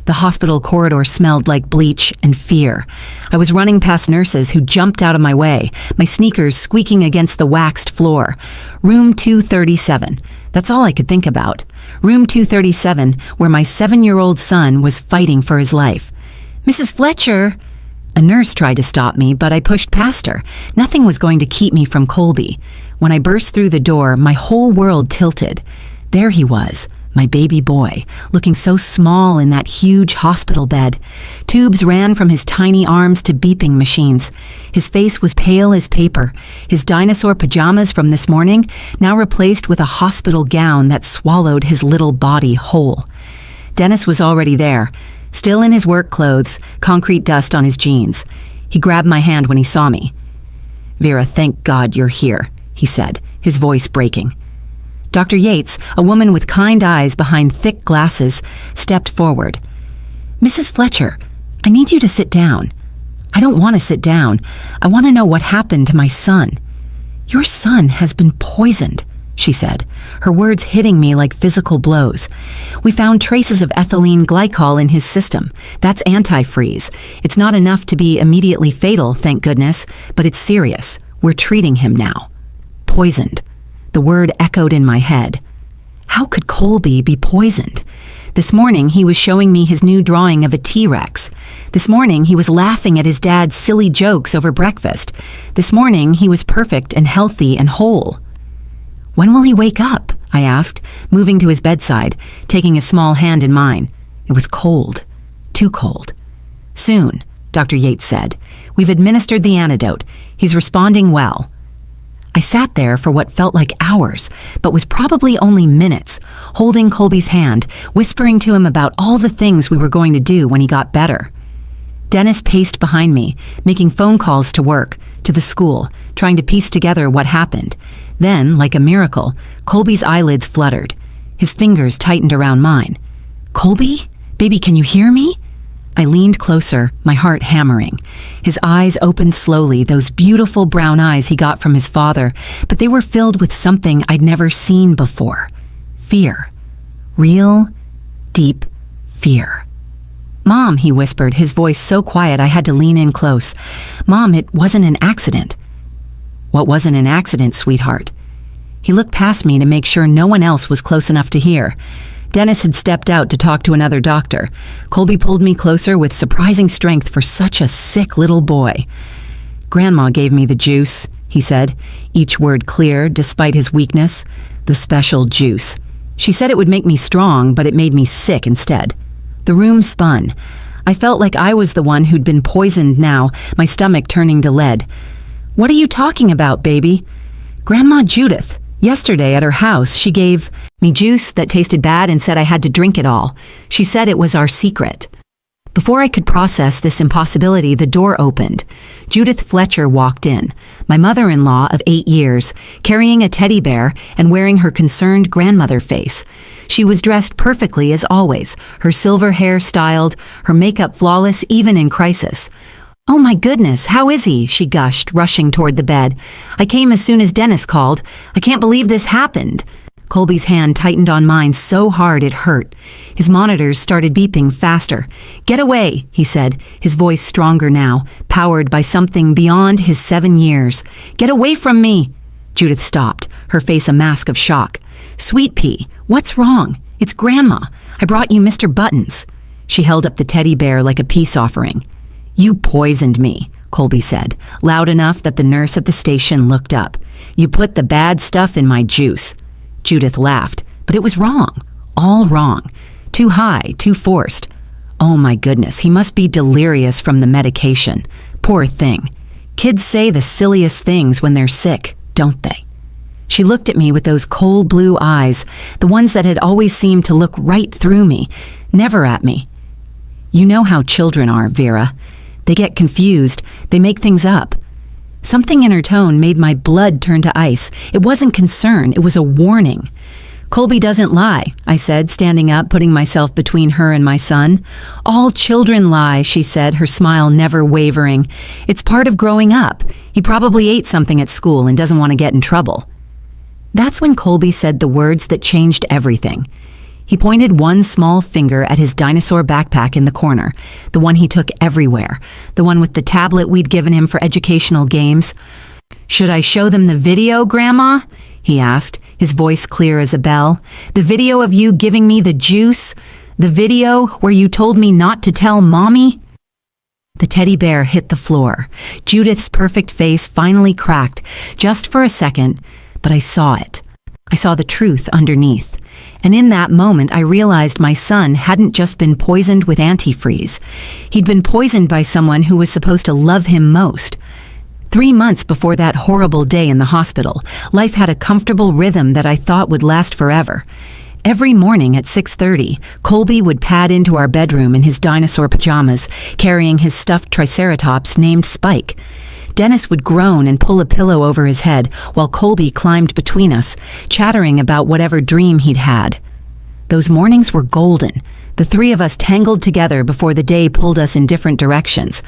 The hospital corridor smelled like bleach and fear. I was running past nurses who jumped out of my way, my sneakers squeaking against the waxed floor. Room 237. That's all I could think about. Room 237, where my 7-year-old son was fighting for his life. "Mrs. Fletcher!" A nurse tried to stop me, but I pushed past her. Nothing was going to keep me from Colby. When I burst through the door, my whole world tilted. There he was, my baby boy, looking so small in that huge hospital bed. Tubes ran from his tiny arms to beeping machines. His face was pale as paper, his dinosaur pajamas from this morning now replaced with a hospital gown that swallowed his little body whole. Dennis was already there, still in his work clothes, concrete dust on his jeans. He grabbed my hand when he saw me. "Vera, thank God you're here," he said, his voice breaking. Dr. Yates, a woman with kind eyes behind thick glasses, stepped forward. "Mrs. Fletcher, I need you to sit down." "I don't want to sit down. I want to know what happened to my son." "Your son has been poisoned," she said, her words hitting me like physical blows. "We found traces of ethylene glycol in his system. That's antifreeze. It's not enough to be immediately fatal, thank goodness, but it's serious. We're treating him now." Poisoned. The word echoed in my head. How could Colby be poisoned? This morning he was showing me his new drawing of a T-Rex. This morning he was laughing at his dad's silly jokes over breakfast. This morning he was perfect and healthy and whole. "When will he wake up?" I asked, moving to his bedside, taking a small hand in mine. It was cold. Too cold. "Soon," Dr. Yates said. "We've administered the antidote. He's responding well." I sat there for what felt like hours, but was probably only minutes, holding Colby's hand, whispering to him about all the things we were going to do when he got better. Dennis paced behind me, making phone calls to work, to the school, trying to piece together what happened. Then, like a miracle, Colby's eyelids fluttered. His fingers tightened around mine. "Colby? Baby, can you hear me?" I leaned closer, my heart hammering. His eyes opened slowly, those beautiful brown eyes he got from his father, but they were filled with something I'd never seen before. Fear. Real, deep fear. "Mom," he whispered, his voice so quiet I had to lean in close. "Mom, it wasn't an accident." "What wasn't an accident, sweetheart?" He looked past me to make sure no one else was close enough to hear. Dennis had stepped out to talk to another doctor. Colby pulled me closer with surprising strength for such a sick little boy. "Grandma gave me the juice," he said, each word clear despite his weakness. "The special juice. She said it would make me strong, but it made me sick instead." The room spun. I felt like I was the one who'd been poisoned now, my stomach turning to lead. "What are you talking about, baby?" "Grandma Judith. Yesterday at her house, she gave me juice that tasted bad and said I had to drink it all. She said it was our secret." Before I could process this impossibility, the door opened. Judith Fletcher walked in, my mother-in-law of 8 years, carrying a teddy bear and wearing her concerned grandmother face. She was dressed perfectly as always, her silver hair styled, her makeup flawless even in crisis. "Oh my goodness, how is he?" she gushed, rushing toward the bed. "I came as soon as Dennis called. I can't believe this happened." Colby's hand tightened on mine so hard it hurt. His monitors started beeping faster. "Get away," he said, his voice stronger now, powered by something beyond his 7 years. "Get away from me." Judith stopped, her face a mask of shock. "Sweet Pea, what's wrong? It's Grandma. I brought you Mr. Buttons." She held up the teddy bear like a peace offering. "You poisoned me," Colby said, loud enough that the nurse at the station looked up. "You put the bad stuff in my juice." Judith laughed, but it was wrong. All wrong. Too high, too forced. Oh my goodness, he must be delirious from the medication. Poor thing. Kids say the silliest things when they're sick, don't they? She looked at me with those cold blue eyes, the ones that had always seemed to look right through me, never at me. "You know how children are, Vera. They get confused. They make things up." Something in her tone made my blood turn to ice. It wasn't concern, it was a warning. "Colby doesn't lie," I said, standing up, putting myself between her and my son. "All children lie," she said, her smile never wavering. "It's part of growing up. He probably ate something at school and doesn't want to get in trouble." That's when Colby said the words that changed everything. He pointed one small finger at his dinosaur backpack in the corner, the one he took everywhere, the one with the tablet we'd given him for educational games. "Should I show them the video, Grandma?" he asked, his voice clear as a bell. "The video of you giving me the juice? The video where you told me not to tell Mommy?" The teddy bear hit the floor. Judith's perfect face finally cracked, just for a second, but I saw it. I saw the truth underneath. And in that moment, I realized my son hadn't just been poisoned with antifreeze. He'd been poisoned by someone who was supposed to love him most. 3 months before that horrible day in the hospital, life had a comfortable rhythm that I thought would last forever. Every morning at 6:30, Colby would pad into our bedroom in his dinosaur pajamas, carrying his stuffed triceratops named Spike. Dennis would groan and pull a pillow over his head while Colby climbed between us, chattering about whatever dream he'd had. Those mornings were golden, the three of us tangled together before the day pulled us in different directions.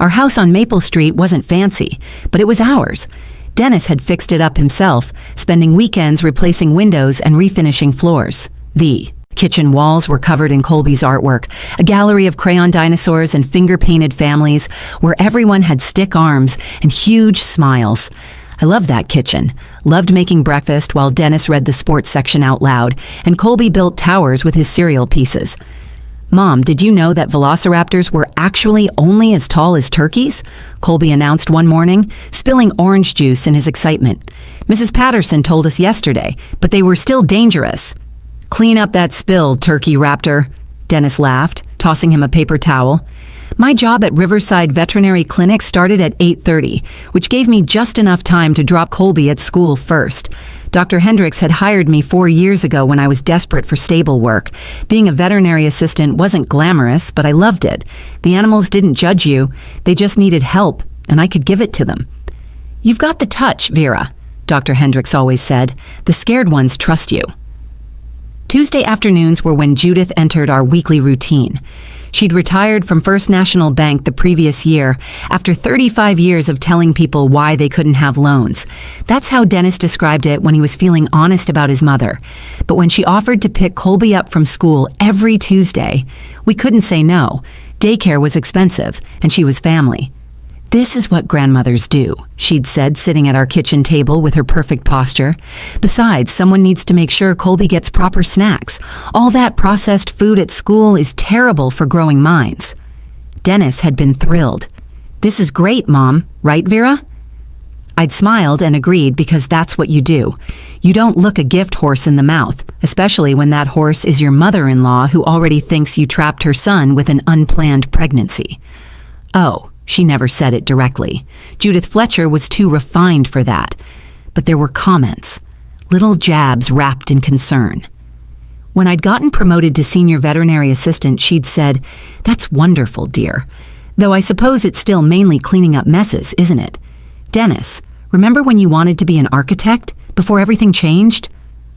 Our house on Maple Street wasn't fancy, but it was ours. Dennis had fixed it up himself, spending weekends replacing windows and refinishing floors. The kitchen walls were covered in Colby's artwork, a gallery of crayon dinosaurs and finger-painted families where everyone had stick arms and huge smiles. I loved that kitchen, loved making breakfast while Dennis read the sports section out loud, and Colby built towers with his cereal pieces. "Mom, did you know that velociraptors were actually only as tall as turkeys?" Colby announced one morning, spilling orange juice in his excitement. "Mrs. Patterson told us yesterday, but they were still dangerous." "Clean up that spill, turkey raptor," Dennis laughed, tossing him a paper towel. My job at Riverside Veterinary Clinic started at 8:30, which gave me just enough time to drop Colby at school first. Dr. Hendricks had hired me 4 years ago when I was desperate for stable work. Being a veterinary assistant wasn't glamorous, but I loved it. The animals didn't judge you. They just needed help, and I could give it to them. "You've got the touch, Vera," Dr. Hendricks always said. "The scared ones trust you." Tuesday afternoons were when Judith entered our weekly routine. She'd retired from First National Bank the previous year after 35 years of telling people why they couldn't have loans. That's how Dennis described it when he was feeling honest about his mother. But when she offered to pick Colby up from school every Tuesday, we couldn't say no. Daycare was expensive, and she was family. "This is what grandmothers do," she'd said, sitting at our kitchen table with her perfect posture. "Besides, someone needs to make sure Colby gets proper snacks. All that processed food at school is terrible for growing minds." Dennis had been thrilled. "This is great, Mom. Right, Vera?" I'd smiled and agreed because that's what you do. You don't look a gift horse in the mouth, especially when that horse is your mother-in-law who already thinks you trapped her son with an unplanned pregnancy. Oh. She never said it directly. Judith Fletcher was too refined for that. But there were comments, little jabs wrapped in concern. When I'd gotten promoted to senior veterinary assistant, she'd said, "That's wonderful, dear. Though I suppose it's still mainly cleaning up messes, isn't it? Dennis, remember when you wanted to be an architect? Before everything changed?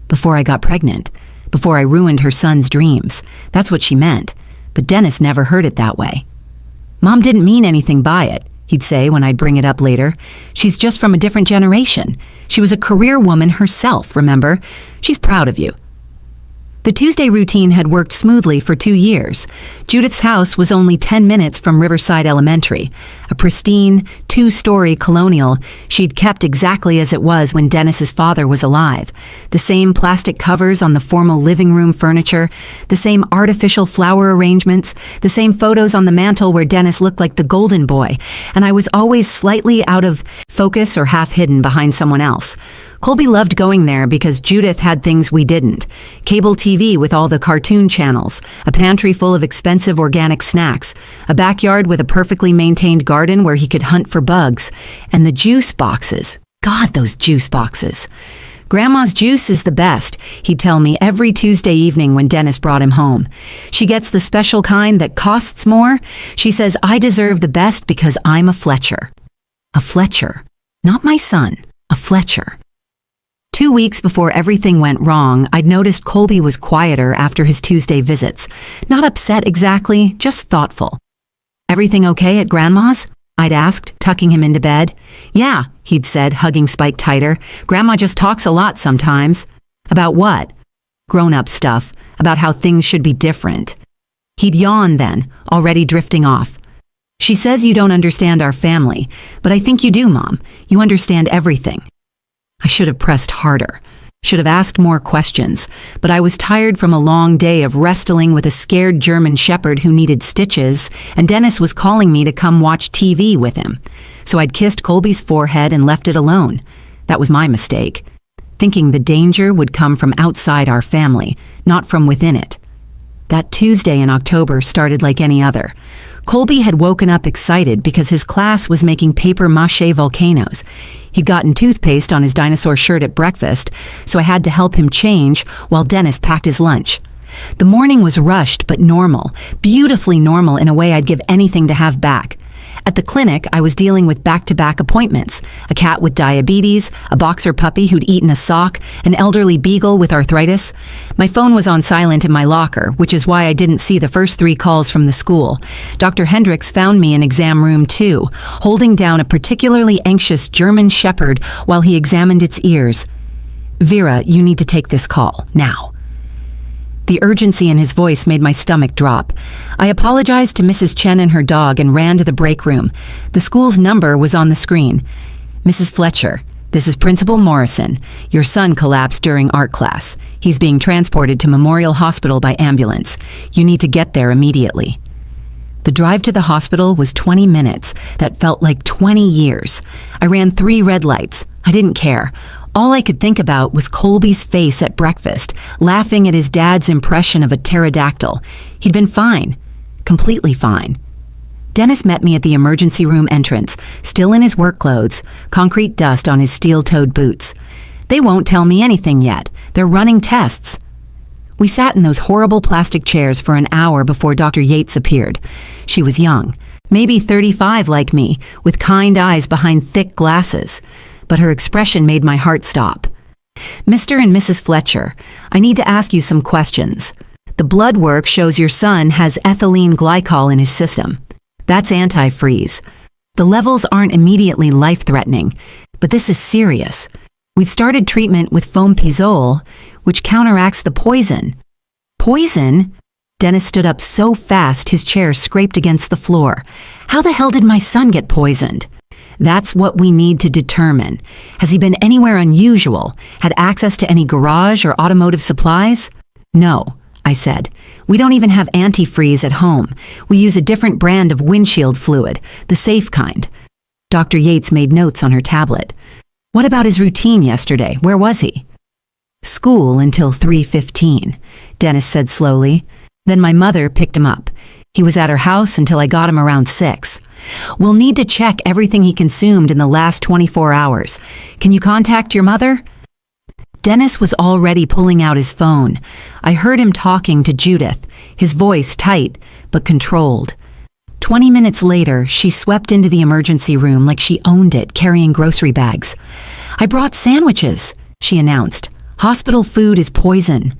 Before I got pregnant. Before I ruined her son's dreams. That's what she meant. But Dennis never heard it that way. Mom didn't mean anything by it," he'd say when I'd bring it up later. "She's just from a different generation. She was a career woman herself, remember? She's proud of you." The Tuesday routine had worked smoothly for 2 years. Judith's house was only 10 minutes from Riverside Elementary, a pristine, 2-story colonial she'd kept exactly as it was when Dennis's father was alive. The same plastic covers on the formal living room furniture, the same artificial flower arrangements, the same photos on the mantle where Dennis looked like the golden boy, and I was always slightly out of focus or half hidden behind someone else. Colby loved going there because Judith had things we didn't. Cable TV with all the cartoon channels, a pantry full of expensive organic snacks, a backyard with a perfectly maintained garden where he could hunt for bugs, and the juice boxes. God, those juice boxes. "Grandma's juice is the best," he'd tell me every Tuesday evening when Dennis brought him home. "She gets the special kind that costs more. She says I deserve the best because I'm a Fletcher." A Fletcher. Not my son. A Fletcher. 2 weeks before everything went wrong, I'd noticed Colby was quieter after his Tuesday visits. Not upset exactly, just thoughtful. "Everything okay at Grandma's?" I'd asked, tucking him into bed. "Yeah," he'd said, hugging Spike tighter. "Grandma just talks a lot sometimes." "About what?" Grown-up stuff about how things should be different. He'd yawn then, already drifting off. She says you don't understand our family, but I think you do, Mom. You understand everything. I should have pressed harder. Should have asked more questions, but I was tired from a long day of wrestling with a scared German shepherd who needed stitches, and Dennis was calling me to come watch TV with him. So I'd kissed Colby's forehead and left it alone. That was my mistake, thinking the danger would come from outside our family, not from within it. That Tuesday in October started like any other. Colby had woken up excited because his class was making papier-mâché volcanoes. He'd gotten toothpaste on his dinosaur shirt at breakfast, so I had to help him change while Dennis packed his lunch. The morning was rushed but normal, beautifully normal in a way I'd give anything to have back. At the clinic, I was dealing with back-to-back appointments, a cat with diabetes, a boxer puppy who'd eaten a sock, an elderly beagle with arthritis. My phone was on silent in my locker, which is why I didn't see the first 3 calls from the school. Dr. Hendricks found me in exam room 2, holding down a particularly anxious German shepherd while he examined its ears. "Vera, you need to take this call, now." The urgency in his voice made my stomach drop. I apologized to Mrs. Chen and her dog and ran to the break room. The school's number was on the screen. "Mrs. Fletcher, this is Principal Morrison. Your son collapsed during art class. He's being transported to Memorial Hospital by ambulance. You need to get there immediately." The drive to the hospital was 20 minutes. That felt like 20 years. I ran 3 red lights. I didn't care. All I could think about was Colby's face at breakfast, laughing at his dad's impression of a pterodactyl. He'd been fine. Completely fine. Dennis met me at the emergency room entrance, still in his work clothes, concrete dust on his steel-toed boots. "They won't tell me anything yet. They're running tests." We sat in those horrible plastic chairs for an hour before Dr. Yates appeared. She was young, maybe 35 like me, with kind eyes behind thick glasses. But her expression made my heart stop. "Mr. and Mrs. Fletcher, I need to ask you some questions. The blood work shows your son has ethylene glycol in his system. That's antifreeze. The levels aren't immediately life-threatening, but this is serious. We've started treatment with fomepizole, which counteracts the poison." "Poison?" Dennis stood up so fast his chair scraped against the floor. "How the hell did my son get poisoned?" "That's what we need to determine. Has he been anywhere unusual? Had access to any garage or automotive supplies?" "No," I said. "We don't even have antifreeze at home. We use a different brand of windshield fluid, the safe kind." Dr. Yates made notes on her tablet. "What about his routine yesterday? Where was he?" "School until 3:15, Dennis said slowly. "Then my mother picked him up. He was at her house until I got him around 6. We'll need to check everything he consumed in the last 24 hours. Can you contact your mother?" Dennis was already pulling out his phone. I heard him talking to Judith, his voice tight but controlled. 20 minutes later, she swept into the emergency room like she owned it, carrying grocery bags. "I brought sandwiches," she announced. "Hospital food is poison."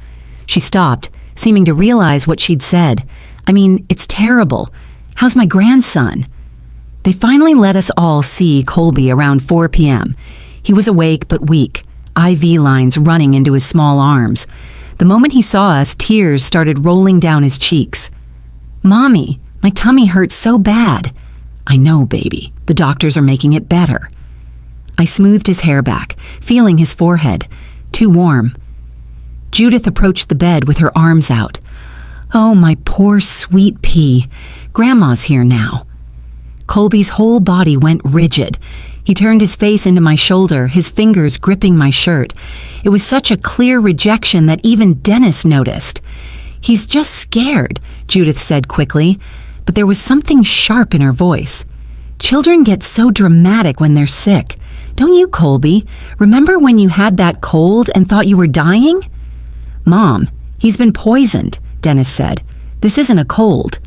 She stopped, seeming to realize what she'd said. "I mean, it's terrible. How's my grandson?" They finally let us all see Colby around 4 p.m. He was awake but weak, IV lines running into his small arms. The moment he saw us, tears started rolling down his cheeks. "Mommy, my tummy hurts so bad." "I know, baby. The doctors are making it better." I smoothed his hair back, feeling his forehead. Too warm. Judith approached the bed with her arms out. "Oh, my poor sweet pea. Grandma's here now." Colby's whole body went rigid. He turned his face into my shoulder, his fingers gripping my shirt. It was such a clear rejection that even Dennis noticed. "He's just scared," Judith said quickly, but there was something sharp in her voice. "Children get so dramatic when they're sick. Don't you, Colby? Remember when you had that cold and thought you were dying?" "Mom, he's been poisoned," Dennis said. "This isn't a cold."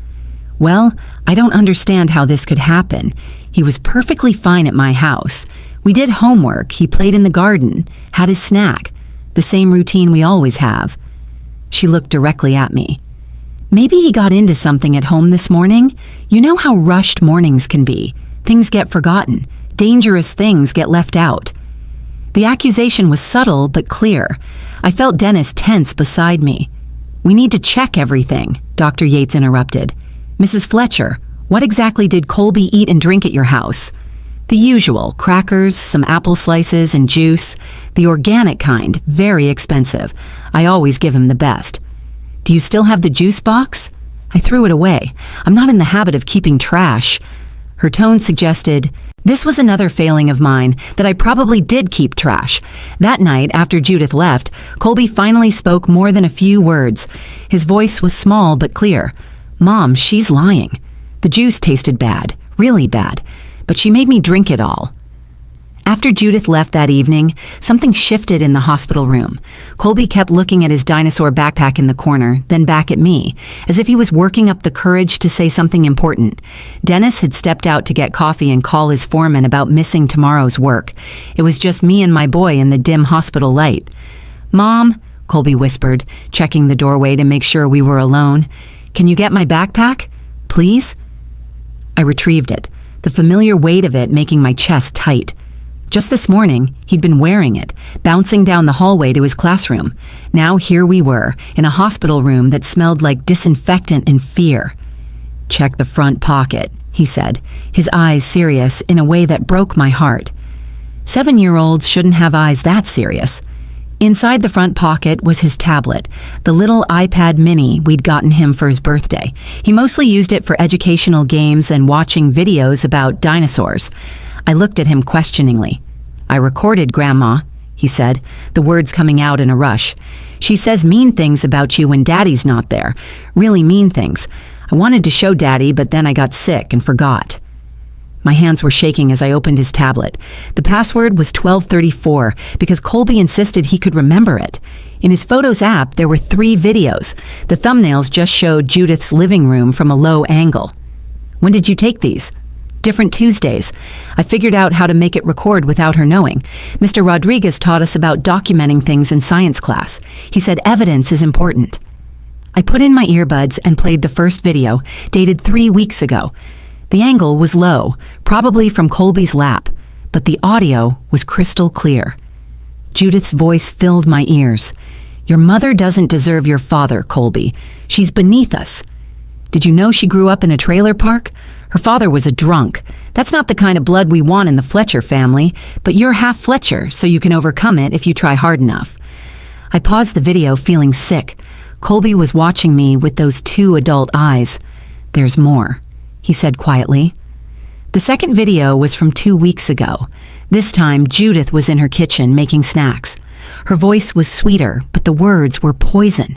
"Well, I don't understand how this could happen. He was perfectly fine at my house. We did homework, he played in the garden, had his snack. The same routine we always have." She looked directly at me. "Maybe he got into something at home this morning. You know how rushed mornings can be. Things get forgotten. Dangerous things get left out." The accusation was subtle but clear. I felt Dennis tense beside me. "We need to check everything," Dr. Yates interrupted. "Mrs. Fletcher, what exactly did Colby eat and drink at your house?" "The usual, crackers, some apple slices, and juice. The organic kind, very expensive. I always give him the best." "Do you still have the juice box?" "I threw it away. I'm not in the habit of keeping trash." Her tone suggested, this was another failing of mine, that I probably did keep trash. That night, after Judith left, Colby finally spoke more than a few words. His voice was small but clear. "Mom, she's lying. The juice tasted bad, really bad, but she made me drink it all." After Judith left that evening, something shifted in the hospital room. Colby kept looking at his dinosaur backpack in the corner, then back at me, as if he was working up the courage to say something important. Dennis had stepped out to get coffee and call his foreman about missing tomorrow's work. It was just me and my boy in the dim hospital light. "Mom," Colby whispered, checking the doorway to make sure we were alone, "can you get my backpack? Please?" I retrieved it, the familiar weight of it making my chest tight. Just this morning, he'd been wearing it, bouncing down the hallway to his classroom. Now here we were, in a hospital room that smelled like disinfectant and fear. "Check the front pocket," he said, his eyes serious in a way that broke my heart. 7-year-olds shouldn't have eyes that serious. Inside the front pocket was his tablet, the little iPad mini we'd gotten him for his birthday. He mostly used it for educational games and watching videos about dinosaurs. I looked at him questioningly. "I recorded, Grandma," he said, the words coming out in a rush. "She says mean things about you when Daddy's not there. Really mean things. I wanted to show Daddy, but then I got sick and forgot." My hands were shaking as I opened his tablet. The password was 1234 because Colby insisted he could remember it. In his Photos app, there were 3 videos. The thumbnails just showed Judith's living room from a low angle. "When did you take these?" "Different Tuesdays. I figured out how to make it record without her knowing. Mr. Rodriguez taught us about documenting things in science class. He said evidence is important." I put in my earbuds and played the first video, dated 3 weeks ago. The angle was low, probably from Colby's lap, but the audio was crystal clear. Judith's voice filled my ears. "Your mother doesn't deserve your father, Colby. She's beneath us. Did you know she grew up in a trailer park? Her father was a drunk. That's not the kind of blood we want in the Fletcher family, but you're half Fletcher, so you can overcome it if you try hard enough." I paused the video, feeling sick. Colby was watching me with those 2 adult eyes. "There's more," he said quietly. The second video was from 2 weeks ago. This time, Judith was in her kitchen making snacks. Her voice was sweeter, but the words were poison.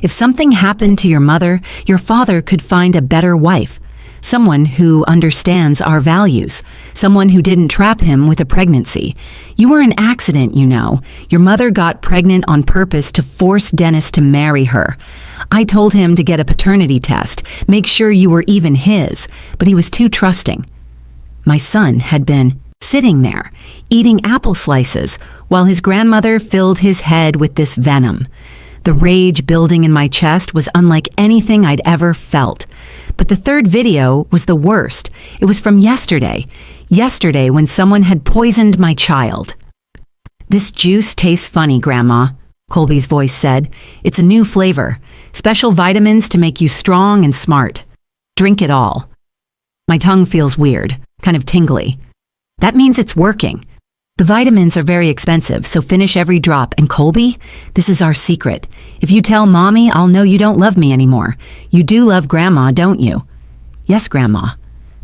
"If something happened to your mother, your father could find a better wife. Someone who understands our values. Someone who didn't trap him with a pregnancy. You were an accident, you know. Your mother got pregnant on purpose to force Dennis to marry her. I told him to get a paternity test, make sure you were even his, but he was too trusting." My son had been sitting there, eating apple slices, while his grandmother filled his head with this venom. The rage building in my chest was unlike anything I'd ever felt. But the third video was the worst. It was from yesterday. Yesterday when someone had poisoned my child. "This juice tastes funny, Grandma," Colby's voice said. "It's a new flavor. Special vitamins to make you strong and smart. Drink it all." My tongue feels weird, kind of tingly. "That means it's working. The vitamins are very expensive, so finish every drop. And Colby, this is our secret. If you tell Mommy, I'll know you don't love me anymore. You do love Grandma, don't you?" "Yes, Grandma."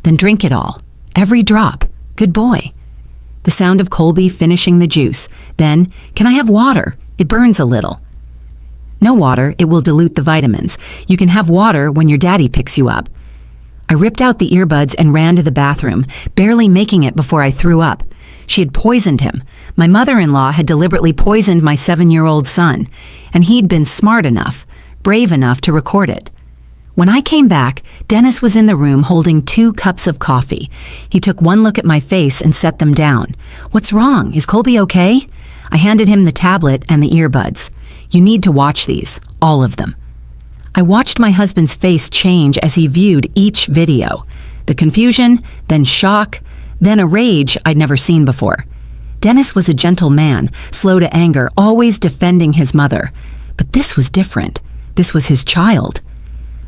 "Then drink it all. Every drop. Good boy." The sound of Colby finishing the juice. Then, "Can I have water? It burns a little." "No water, it will dilute the vitamins. You can have water when your daddy picks you up." I ripped out the earbuds and ran to the bathroom, barely making it before I threw up. She had poisoned him. My mother-in-law had deliberately poisoned my 7-year-old son, and he'd been smart enough, brave enough to record it. When I came back, Dennis was in the room holding 2 cups of coffee. He took one look at my face and set them down. "What's wrong? Is Colby okay?" I handed him the tablet and the earbuds. "You need to watch these, all of them." I watched my husband's face change as he viewed each video. The confusion, then shock, then a rage I'd never seen before. Dennis was a gentle man, slow to anger, always defending his mother. But this was different. This was his child.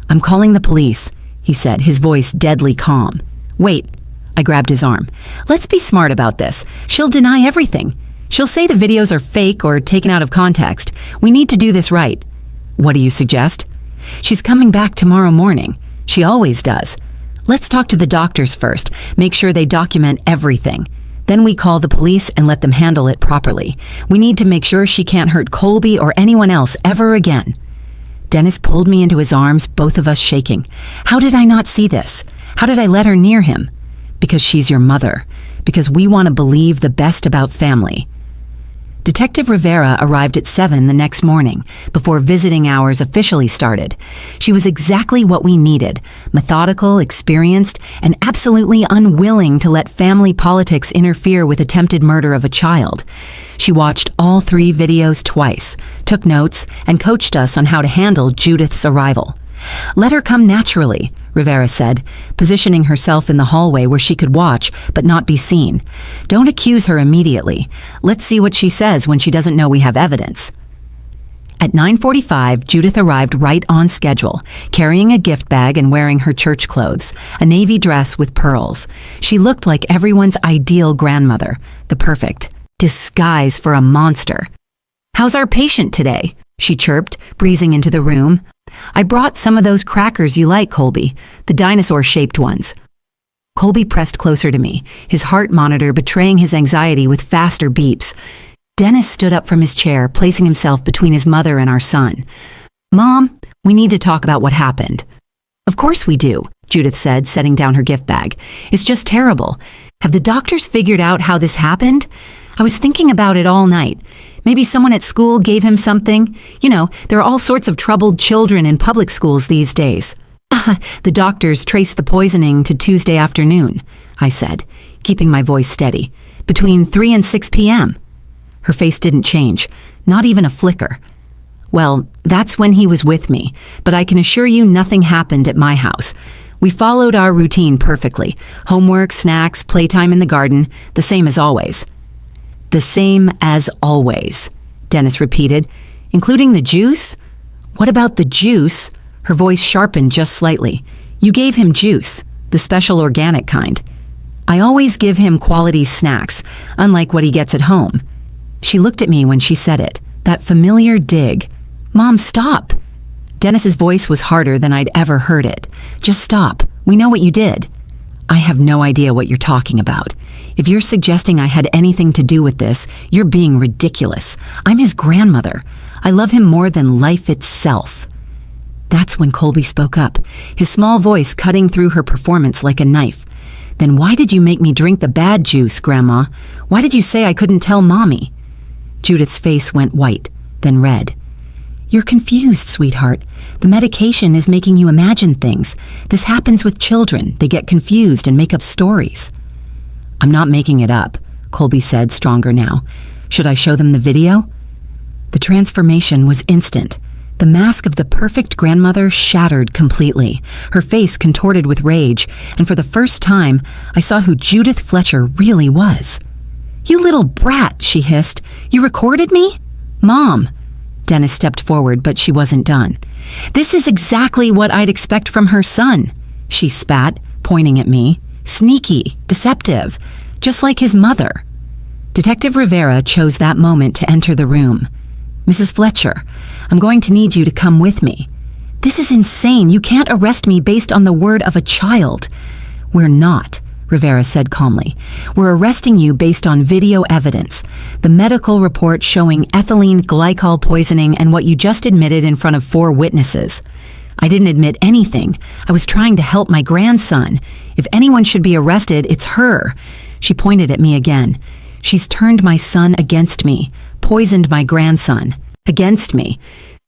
"I'm calling the police," he said, his voice deadly calm. "Wait." I grabbed his arm. "Let's be smart about this. She'll deny everything. She'll say the videos are fake or taken out of context. We need to do this right." "What do you suggest?" "She's coming back tomorrow morning. She always does. Let's talk to the doctors first, make sure they document everything. Then we call the police and let them handle it properly. We need to make sure she can't hurt Colby or anyone else ever again." Dennis pulled me into his arms, both of us shaking. How did I not see this? How did I let her near him? Because she's your mother. Because we want to believe the best about family. Detective Rivera arrived at 7 the next morning, before visiting hours officially started. She was exactly what we needed, methodical, experienced, and absolutely unwilling to let family politics interfere with attempted murder of a child. She watched all 3 videos twice, took notes, and coached us on how to handle Judith's arrival. "Let her come naturally," Rivera said, positioning herself in the hallway where she could watch but not be seen. "Don't accuse her immediately. Let's see what she says when she doesn't know we have evidence." At 9:45, Judith arrived right on schedule, carrying a gift bag and wearing her church clothes, a navy dress with pearls. She looked like everyone's ideal grandmother, the perfect disguise for a monster. "How's our patient today?" she chirped, breezing into the room. "I brought some of those crackers you like, Colby, the dinosaur-shaped ones." Colby pressed closer to me, his heart monitor betraying his anxiety with faster beeps. Dennis stood up from his chair, placing himself between his mother and our son. "Mom, we need to talk about what happened." "Of course we do," Judith said, setting down her gift bag. "It's just terrible. Have the doctors figured out how this happened? I was thinking about it all night. Maybe someone at school gave him something. You know, there are all sorts of troubled children in public schools these days." "The doctors traced the poisoning to Tuesday afternoon," I said, keeping my voice steady. "Between 3 and 6 p.m. Her face didn't change, not even a flicker. "Well, that's when he was with me, but I can assure you nothing happened at my house. We followed our routine perfectly. Homework, snacks, playtime in the garden, the same as always." "The same as always," Dennis repeated. "Including the juice?" "What about the juice?" Her voice sharpened just slightly. "You gave him juice, the special organic kind." "I always give him quality snacks, unlike what he gets at home." She looked at me when she said it, that familiar dig. "Mom, stop." Dennis's voice was harder than I'd ever heard it. "Just stop. We know what you did." "I have no idea what you're talking about. If you're suggesting I had anything to do with this, you're being ridiculous. I'm his grandmother. I love him more than life itself." That's when Colby spoke up, his small voice cutting through her performance like a knife. "Then why did you make me drink the bad juice, Grandma? Why did you say I couldn't tell Mommy?" Judith's face went white, then red. "You're confused, sweetheart. The medication is making you imagine things. This happens with children. They get confused and make up stories." "I'm not making it up," Colby said, stronger now. "Should I show them the video?" The transformation was instant. The mask of the perfect grandmother shattered completely, her face contorted with rage, and for the first time, I saw who Judith Fletcher really was. "You little brat," she hissed. "You recorded me?" "Mom." Dennis stepped forward, but she wasn't done. "This is exactly what I'd expect from her son," she spat, pointing at me. "Sneaky, deceptive, just like his mother." Detective Rivera chose that moment to enter the room. "Mrs. Fletcher, I'm going to need you to come with me." "This is insane. You can't arrest me based on the word of a child." "We're not," Rivera said calmly. "We're arresting you based on video evidence. The medical report showing ethylene glycol poisoning and what you just admitted in front of 4 witnesses." "I didn't admit anything. I was trying to help my grandson. If anyone should be arrested, it's her." She pointed at me again. "She's turned my son against me, poisoned my grandson. Against me.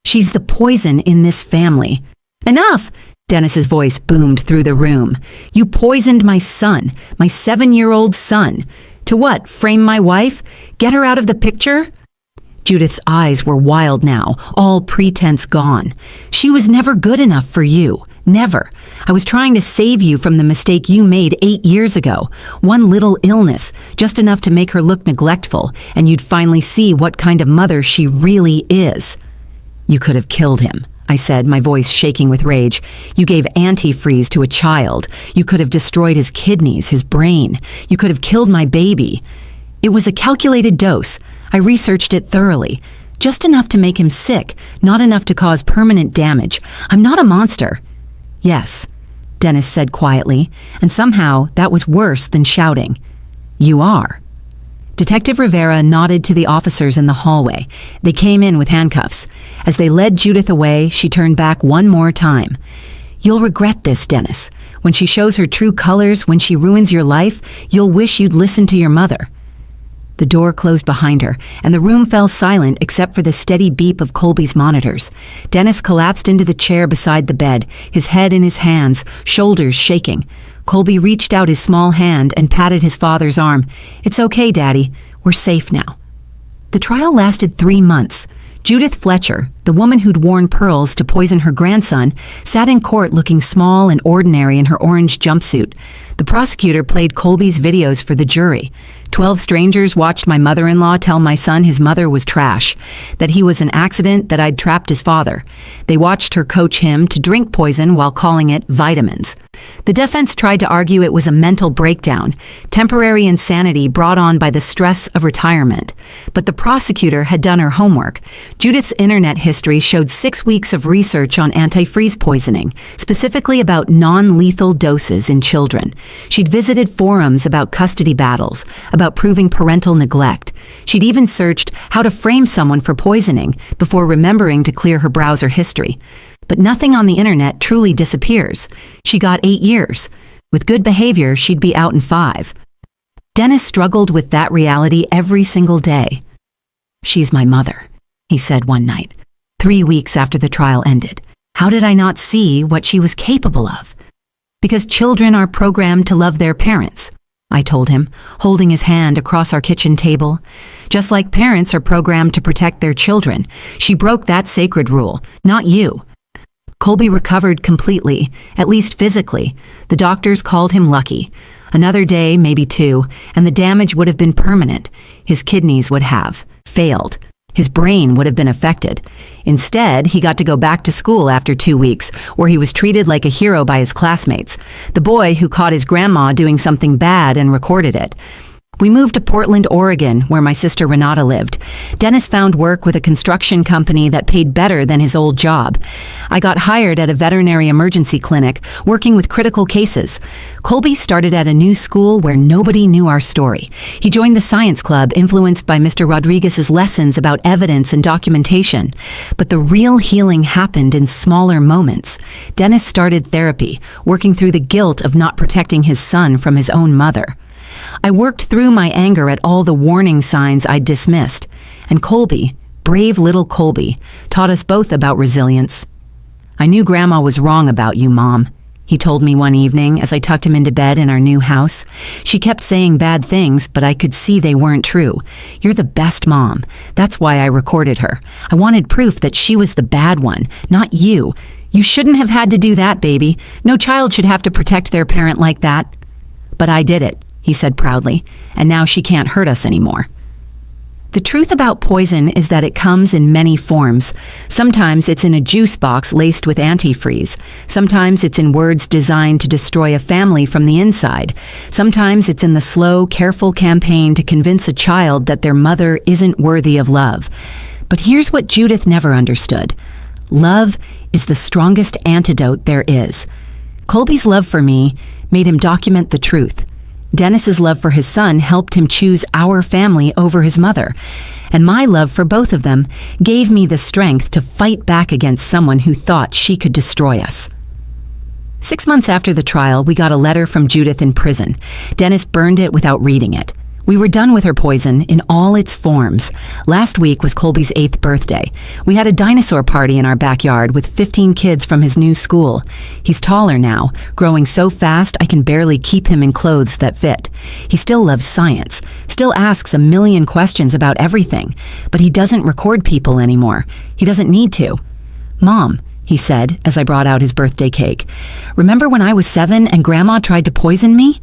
She's the poison in this family." "Enough!" Dennis's voice boomed through the room. "You poisoned my son, my 7-year-old son. To what, frame my wife? Get her out of the picture?" Judith's eyes were wild now, all pretense gone. "She was never good enough for you. Never. I was trying to save you from the mistake you made 8 years ago. One little illness, just enough to make her look neglectful, and you'd finally see what kind of mother she really is. You could have killed him, I said, my voice shaking with rage. You gave antifreeze to a child. You could have destroyed his kidneys, his brain. You could have killed my baby. It was a calculated dose. I researched it thoroughly. Just enough to make him sick, not enough to cause permanent damage. I'm not a monster. Yes, Dennis said quietly, and somehow that was worse than shouting. You are. Detective Rivera nodded to the officers in the hallway. They came in with handcuffs. As they led Judith away, she turned back one more time. You'll regret this, Dennis. When she shows her true colors, when she ruins your life, you'll wish you'd listened to your mother. The door closed behind her, and the room fell silent except for the steady beep of Colby's monitors. Dennis collapsed into the chair beside the bed, his head in his hands, shoulders shaking. Colby reached out his small hand and patted his father's arm. It's okay, Daddy. We're safe now. The trial lasted 3 months. Judith Fletcher, the woman who'd worn pearls to poison her grandson, sat in court looking small and ordinary in her orange jumpsuit. The prosecutor played Colby's videos for the jury. 12 strangers watched my mother-in-law tell my son his mother was trash, that he was an accident, that I'd trapped his father. They watched her coach him to drink poison while calling it vitamins. The defense tried to argue it was a mental breakdown, temporary insanity brought on by the stress of retirement. But the prosecutor had done her homework. Judith's internet history showed 6 weeks of research on antifreeze poisoning, specifically about non-lethal doses in children. She'd visited forums about custody battles, about proving parental neglect. She'd even searched how to frame someone for poisoning before remembering to clear her browser history. But nothing on the internet truly disappears. She got 8 years. With good behavior, she'd be out in 5. Dennis struggled with that reality every single day. She's my mother, he said one night, 3 weeks after the trial ended. How did I not see what she was capable of? Because children are programmed to love their parents, I told him, holding his hand across our kitchen table. Just like parents are programmed to protect their children. She broke that sacred rule, not you. Colby recovered completely, at least physically. The doctors called him lucky. Another day, maybe 2, and the damage would have been permanent. His kidneys would have failed. His brain would have been affected. Instead, he got to go back to school after 2 weeks, where he was treated like a hero by his classmates, the boy who caught his grandma doing something bad and recorded it. We moved to Portland, Oregon, where my sister Renata lived. Dennis found work with a construction company that paid better than his old job. I got hired at a veterinary emergency clinic, working with critical cases. Colby started at a new school where nobody knew our story. He joined the science club, influenced by Mr. Rodriguez's lessons about evidence and documentation. But the real healing happened in smaller moments. Dennis started therapy, working through the guilt of not protecting his son from his own mother. I worked through my anger at all the warning signs I'd dismissed. And Colby, brave little Colby, taught us both about resilience. I knew Grandma was wrong about you, Mom, he told me one evening as I tucked him into bed in our new house. She kept saying bad things, but I could see they weren't true. You're the best mom. That's why I recorded her. I wanted proof that she was the bad one, not you. You shouldn't have had to do that, baby. No child should have to protect their parent like that. But I did it, he said proudly, and now she can't hurt us anymore. The truth about poison is that it comes in many forms. Sometimes it's in a juice box laced with antifreeze. Sometimes it's in words designed to destroy a family from the inside. Sometimes it's in the slow, careful campaign to convince a child that their mother isn't worthy of love. But here's what Judith never understood. Love is the strongest antidote there is. Colby's love for me made him document the truth. Dennis's love for his son helped him choose our family over his mother. And my love for both of them gave me the strength to fight back against someone who thought she could destroy us. 6 months after the trial, we got a letter from Judith in prison. Dennis burned it without reading it. We were done with her poison in all its forms. Last week was Colby's 8th birthday. We had a dinosaur party in our backyard with 15 kids from his new school. He's taller now, growing so fast I can barely keep him in clothes that fit. He still loves science, still asks a million questions about everything, but he doesn't record people anymore. He doesn't need to. Mom, he said as I brought out his birthday cake. Remember when I was 7 and Grandma tried to poison me?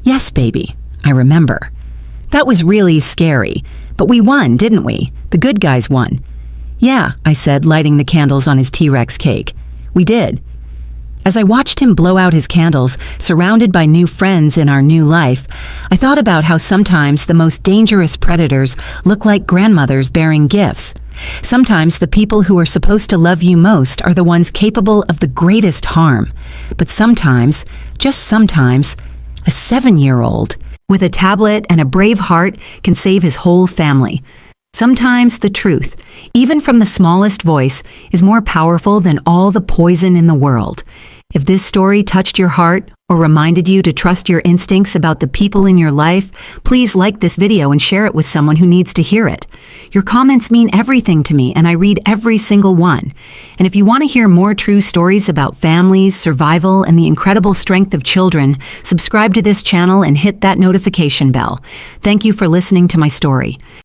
Yes, baby, I remember. That was really scary, but we won, didn't we? The good guys won. Yeah, I said, lighting the candles on his T-Rex cake. We did. As I watched him blow out his candles, surrounded by new friends in our new life, I thought about how sometimes the most dangerous predators look like grandmothers bearing gifts. Sometimes the people who are supposed to love you most are the ones capable of the greatest harm. But sometimes, just sometimes, a 7-year-old with a tablet and a brave heart can save his whole family. Sometimes the truth, even from the smallest voice, is more powerful than all the poison in the world. If this story touched your heart or reminded you to trust your instincts about the people in your life, please like this video and share it with someone who needs to hear it. Your comments mean everything to me, and I read every single one. And if you want to hear more true stories about families, survival, and the incredible strength of children, subscribe to this channel and hit that notification bell. Thank you for listening to my story.